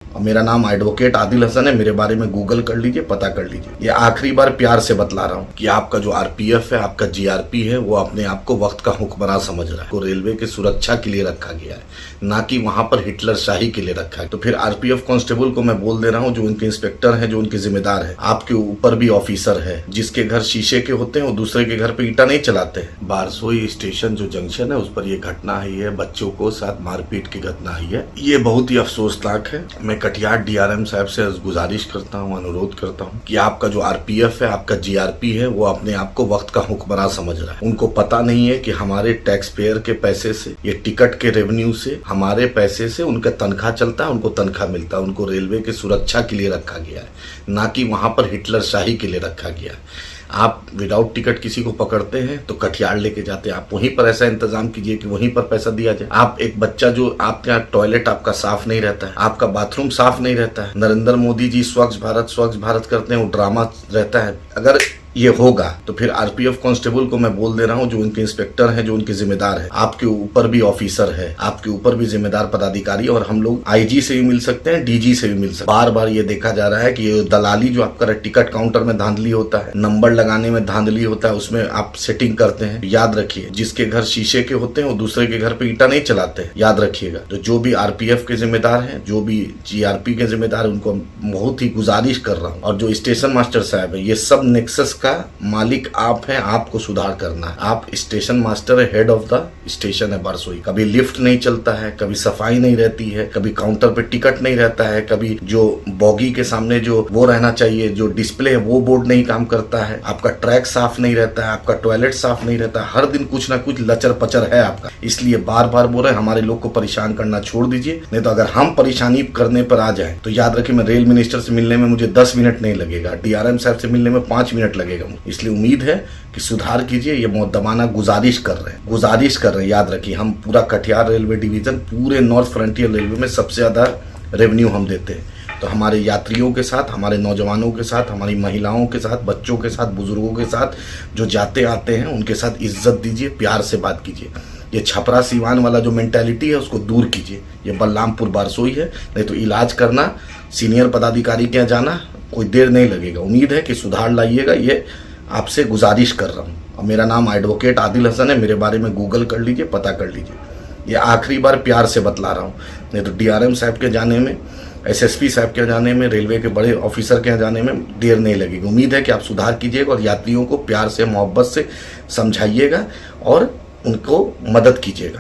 और मेरा नाम एडवोकेट आदिल हसन है। मेरे बारे में गूगल कर लीजिए, पता कर लीजिए। ये आखिरी बार प्यार से बतला रहा हूँ कि आपका जो आरपीएफ है, आपका जीआरपी है, वो अपने आप को वक्त का हुक्मरान समझ रहा है। वो रेलवे की सुरक्षा के लिए रखा गया है, ना कि वहां पर हिटलर शाही के लिए रखा है। तो फिर आरपीएफ कांस्टेबल को मैं बोल दे रहा हूँ, जो उनके इंस्पेक्टर है, जो उनके जिम्मेदार है, आपके ऊपर भी ऑफिसर है, जिसके घर शीशे के होते हैं वो दूसरे के घर पे ईटा नहीं चलाते हैं। बारसोई स्टेशन जो जंक्शन है उस पर ये घटना आई है, बच्चों को साथ मारपीट की घटना आई है। ये बहुत ही अफसोसनाक है। मैं कटिहार डीआरएम साहब से गुजारिश करता हूं, अनुरोध करता हूं कि आपका जो आरपीएफ है, आपका जीआरपी है, वो अपने आप को वक्त का हुक्मरान समझ रहा है। उनको पता नहीं है कि हमारे टैक्स पेयर के पैसे से, ये टिकट के रेवेन्यू से, हमारे पैसे से उनका तनख्वाह चलता है, उनको तनख्वाह मिलता है। उनको रेलवे की सुरक्षा के लिए रखा गया है, ना कि वहां पर हिटलर शाही के लिए रखा गया है। आप विदाउट टिकट किसी को पकड़ते हैं तो कटिहार लेके जाते हैं, आप वहीं पर ऐसा इंतजाम कीजिए कि वहीं पर पैसा दिया जाए। आप एक बच्चा जो आपके यहाँ टॉयलेट आपका साफ नहीं रहता है, आपका बाथरूम साफ नहीं रहता है, नरेंद्र मोदी जी स्वच्छ भारत करते हैं, वो ड्रामा रहता है। अगर ये होगा तो फिर आरपीएफ कांस्टेबल को मैं बोल दे रहा हूँ, जो उनके इंस्पेक्टर हैं, जो उनके जिम्मेदार हैं, आपके ऊपर भी ऑफिसर है, आपके ऊपर भी जिम्मेदार पदाधिकारी, और हम लोग आईजी से भी मिल सकते हैं, डीजी से भी मिल सकते हैं। बार बार ये देखा जा रहा है कि ये दलाली जो आपका टिकट काउंटर में धांधली होता है, नंबर लगाने में धांधली होता है, उसमें आप सेटिंग करते हैं। याद रखिए, जिसके घर शीशे के होते हैं वो दूसरे के घर पे ईटा नहीं चलाते हैं, याद रखिएगा। तो जो भी आरपीएफ के जिम्मेदार है, जो भी जीआरपी के जिम्मेदार है, उनको बहुत ही गुजारिश कर रहा हूँ। और जो स्टेशन मास्टर साहब है, ये सब नेक्सस का मालिक आप हैं, आपको सुधार करना है। आप स्टेशन मास्टर है, हेड ऑफ द स्टेशन है बारसोई। कभी लिफ्ट नहीं चलता है, कभी सफाई नहीं रहती है, कभी काउंटर पे टिकट नहीं रहता है, कभी जो बॉगी के सामने जो वो रहना चाहिए, जो डिस्प्ले है, वो बोर्ड नहीं काम करता है, आपका ट्रैक साफ नहीं रहता है, आपका टॉयलेट साफ नहीं रहता है। हर दिन कुछ ना कुछ लचर पचर है आपका। इसलिए बार बार बोल रहे हैं, हमारे लोग को परेशान करना छोड़ दीजिए, नहीं तो अगर हम परेशानी करने पर आ जाए तो याद रखिए, मैं रेल मिनिस्टर से मिलने में मुझे 10 मिनट नहीं लगेगा, डीआरएम साहब से मिलने में 5 मिनट लगेगा। इसलिए उम्मीद है कि सुधार कीजिए। ये मुद्दमाना गुजारिश कर रहे हैं। याद रखिए, हम पूरा कटिहार रेलवे डिवीजन, पूरे नॉर्थ फ्रंटियर रेलवे में सबसे ज्यादा रेवेन्यू हम देते हैं। तो हमारे यात्रियों के साथ, हमारे नौजवानों के साथ, हमारी महिलाओं के साथ, बच्चों के साथ, बुजुर्गों के साथ जो जाते आते हैं, उनके साथ इज्जत दीजिए, प्यार से बात कीजिए। ये छपरा सीवान वाला जो मेंटालिटी है उसको दूर कीजिए। ये बलरामपुर बारसोई है, नहीं तो इलाज करना, सीनियर पदाधिकारी के यहाँ जाना, कोई देर नहीं लगेगा। उम्मीद है कि सुधार लाइएगा, ये आपसे गुजारिश कर रहा हूँ। और मेरा नाम एडवोकेट आदिल हसन है। मेरे बारे में गूगल कर लीजिए, पता कर लीजिए। ये आखिरी बार प्यार से बतला रहा हूँ, नहीं तो डीआरएम साहब के जाने में, एसएसपी साहब के जाने में, रेलवे के बड़े ऑफिसर के जाने में देर नहीं लगेगी। उम्मीद है कि आप सुधार कीजिएगा और यात्रियों को प्यार से, मोहब्बत से समझाइएगा और उनको मदद कीजिएगा।